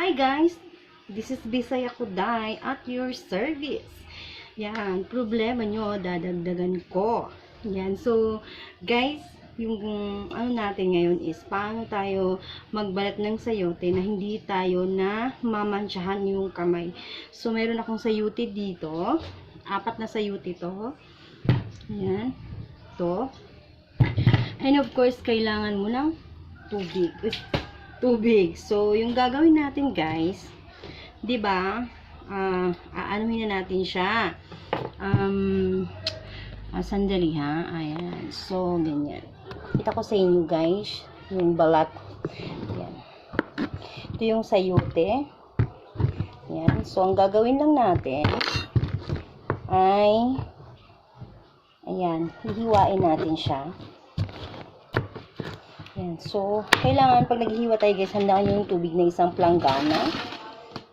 Hi guys, this is Bisaya Kuday at your service. Yan, problema nyo, dadagdagan ko. Yan, so guys, yung ano natin ngayon is paano tayo magbalat ng sayote na hindi tayo na mamantsahan yung kamay. So meron akong sayote dito, 4 na sayote to. Yan, to. And of course, kailangan mo ng tubig. So, yung gagawin natin guys, 'di ba? Aanuhin na natin siya. Sandali ha. Ayan. So, ganyan. Kita ko sa inyo guys, yung balat. Ayan. Ito yung sayote. Ayan. So, ang gagawin lang natin ay ayan, hihiwain natin siya. Ayan. So, kailangan pag naghihiwa tayo guys, handaan nyo yung tubig na isang planggana.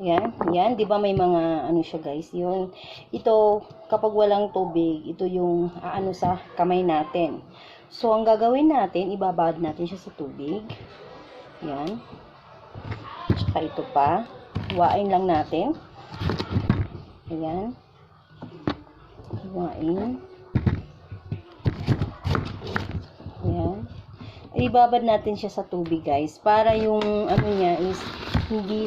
Ayan. Ayan. Diba may mga ano siya guys. Yun. Ito, kapag walang tubig, ito yung aano sa kamay natin. So, ang gagawin natin, ibabad natin siya sa tubig. Ayan. Tsaka ito pa. Hiwain lang natin. Ayan. Hiwain. Ayan. Ibabad natin siya sa tubig guys para yung ano niya is hindi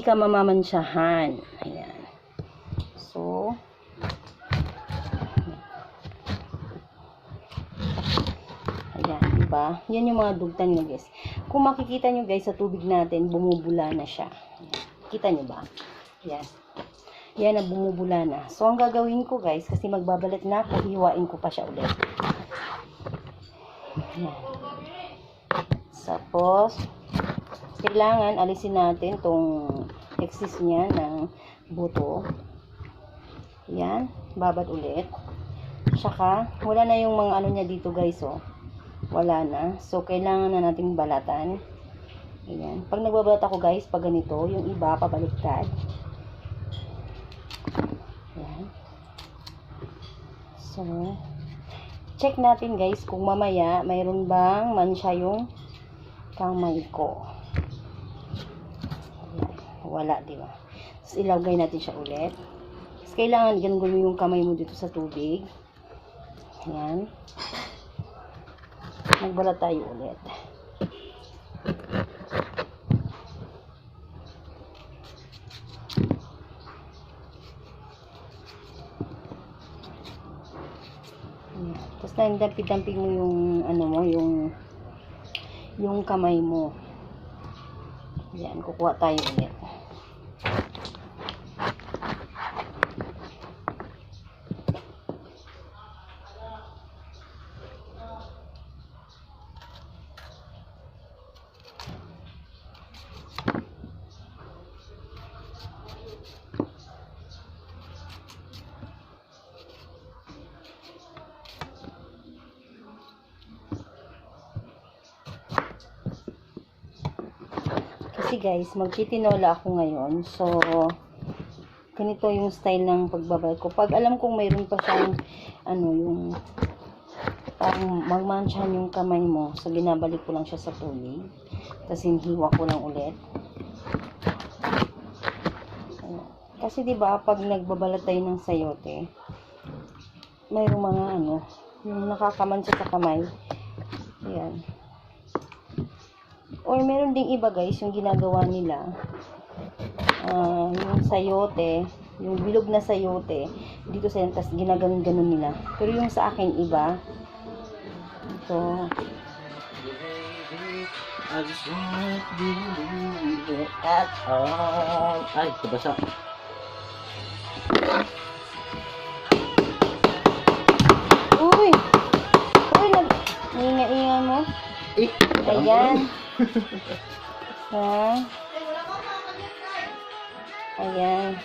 ka mamamantsahan. Ayan. So ayan, diba? Yan yung mga dugtan niya guys. Kung makikita nyo guys sa tubig natin, bumubula na siya. Ayan. Kita nyo ba? Ayan. Yan na, bumubula na. So ang gagawin ko guys, kasi magbabalat na ako, hiwain ko pa siya ulit. Ayan. Tapos, kailangan alisin natin tong excess niya ng buto. Ayan. Babad ulit. Tsaka, wala na yung mga ano niya dito guys, oh. Wala na. So, kailangan na nating balatan. Ayan. Pag nagbabalat ako guys, pag ganito, yung iba, pabaliktad. Ayan. So, check natin guys kung mamaya mayroon bang mansya yung kamay ko. Ayan. Wala, diba? Tapos ilagay natin siya ulit. Tapos kailangan ganun yung kamay mo dito sa tubig. Ayan. Magbalat tayo ulit. Tapos dampig-dampig mo yung ano mo, yung kamay mo. Yan, kukuha tayo ulit. Kasi guys, magtitinola ako ngayon. So, ganito yung style ng pagbabalat ko. Pag alam kong mayroon pa siyang, ano, yung parang magmantsahan yung kamay mo. So, binabalik ko lang siya sa tubig. Tapos, hinihiwa ko lang ulit. Kasi, diba, pag nagbabalat tayo ng sayote, mayroong mga, ano, yung nakakamansya sa kamay. Ayan. Or meron ding iba guys, yung ginagawa nila, yung sayote, yung bilog na sayote, dito sa yan, tas ginaganon-ganon nila. Pero yung sa akin iba, ito, I just want to believe it at all. Ay, kabasa. Uy! Uy, inga-inga mo. Ayan. Ha? Ayan.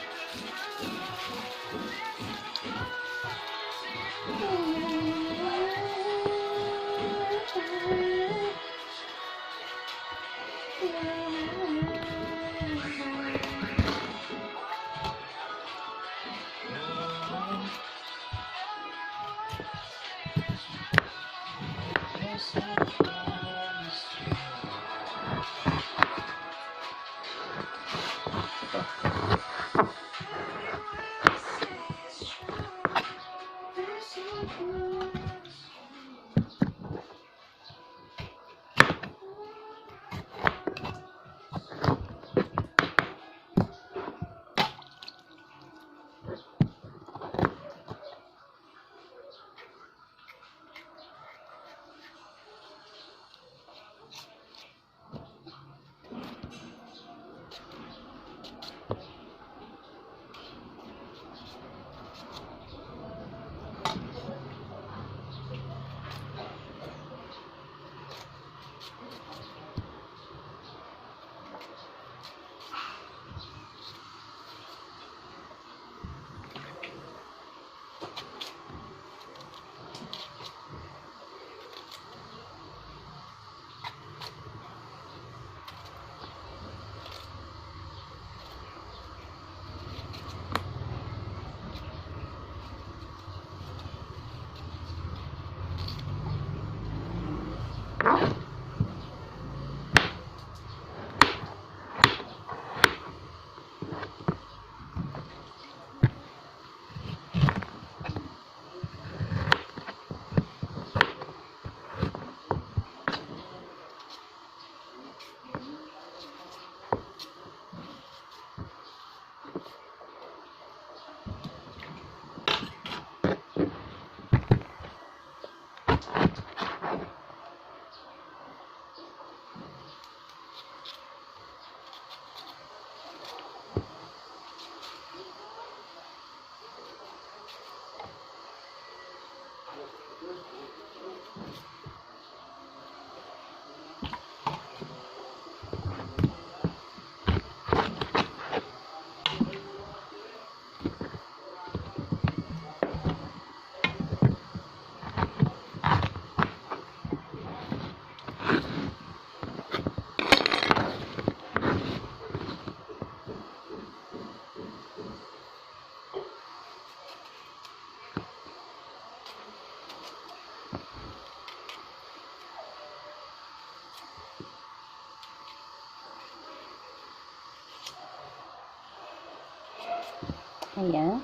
Ayan.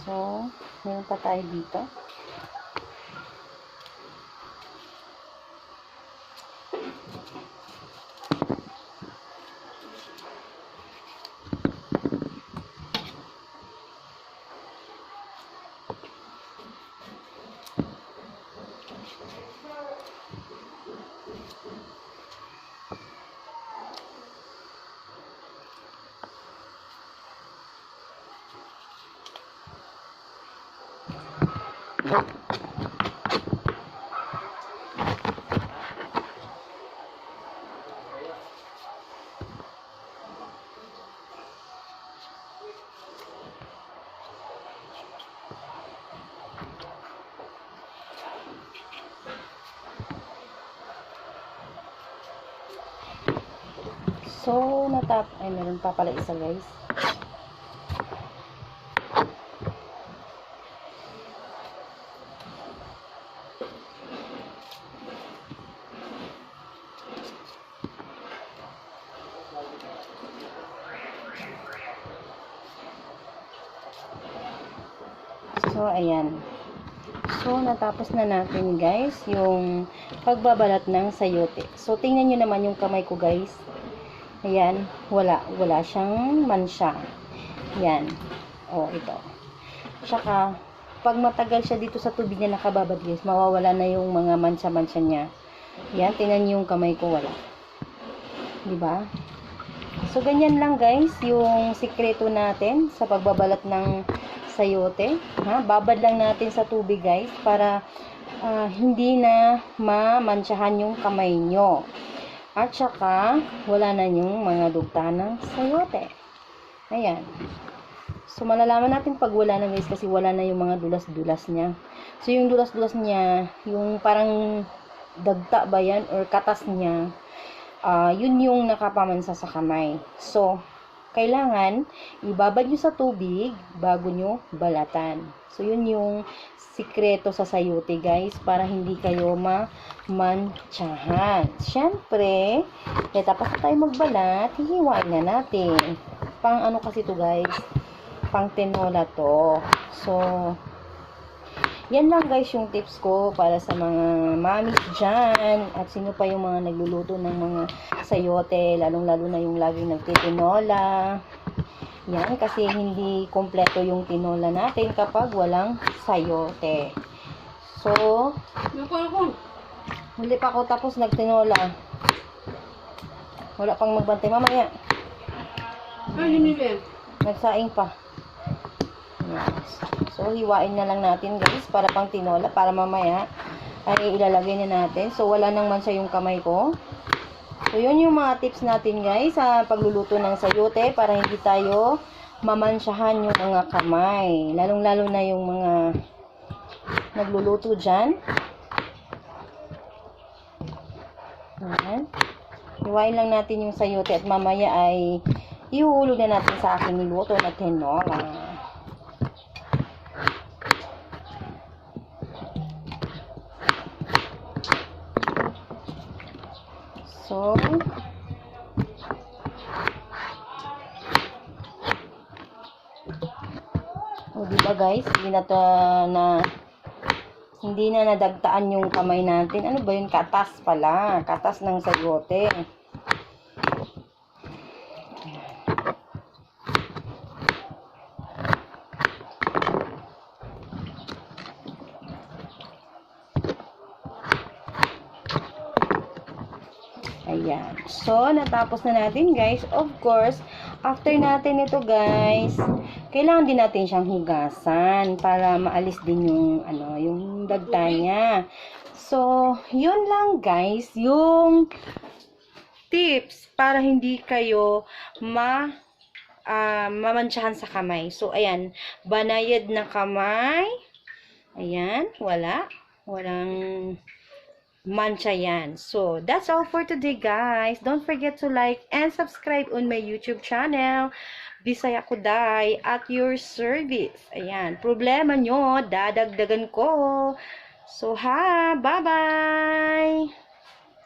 So, meron pa tayo dito. So, ay, meron pa pala isa, guys. So, ayan. So, natapos na natin, guys, yung pagbabalat ng sayote. So, tingnan nyo naman yung kamay ko, guys. Ayan, wala siyang mansya. Ayan. O, ito. Tsaka, pag matagal siya dito sa tubig na nakababad, guys, mawawala na yung mga mansya-mansya niya. Ayan, tingnan nyo yung kamay ko, wala. Diba? So, ganyan lang, guys, yung sikreto natin sa pagbabalat ng sayote. Ha? Babad lang natin sa tubig, guys, para hindi na mamansyahan yung kamay nyo. At saka, wala na yung mga dugta ng sayote. Ayan. So, malalaman natin pag wala na, guys, kasi wala na yung mga dulas-dulas niya. So, yung dulas-dulas niya, yung parang dagta ba yan, or katas niya, yun yung nakapamansa sa kamay. So, kailangan ibabad nyo sa tubig bago nyo balatan. So, yun yung sikreto sa sayote, guys, para hindi kayo mamantsahan. Siyempre, tapos na tayo magbalat, hihiwain na natin. Pang ano kasi to, guys? Pang tinola to. So, yan lang, guys, yung tips ko para sa mga mamis dyan at sino pa yung mga nagluluto ng mga sayote, lalong-lalo na yung laging nagtitinola. Yan, kasi hindi kompleto yung tinola natin kapag walang sayote. So, hindi pa ako tapos nagtinola. Wala pang magbantay. Mamaya. Nagsaing pa. Yes. So, hiwain na lang natin, guys, para pang tinola, para mamaya ay ilalagay na natin. So, wala nang mansa yung kamay ko. So, yun yung mga tips natin, guys, sa pagluluto ng sayote para hindi tayo mamansyahan yung mga kamay. Lalong-lalo na yung mga nagluluto dyan. Ayan. Hiwain lang natin yung sayote at mamaya ay ihuhulog na natin sa aking niluto na tinola. So, diba, guys, hindi na nadagtaan yung kamay natin. Ano ba yun? Katas pala. Katas ng sayote. Ayan. So, natapos na natin, guys. Of course, after natin ito, guys, kailangan din natin siyang hugasan para maalis din yung, yung dagta niya. So, yun lang, guys, yung tips para hindi kayo mamantsahan sa kamay. So, ayan, banayad na kamay. Ayan, walang mancha yan. So, that's all for today, guys. Don't forget to like and subscribe on my YouTube channel, Bisaya Kuday, at your service. Ayan, problema nyo, dadagdagan ko. So, bye-bye!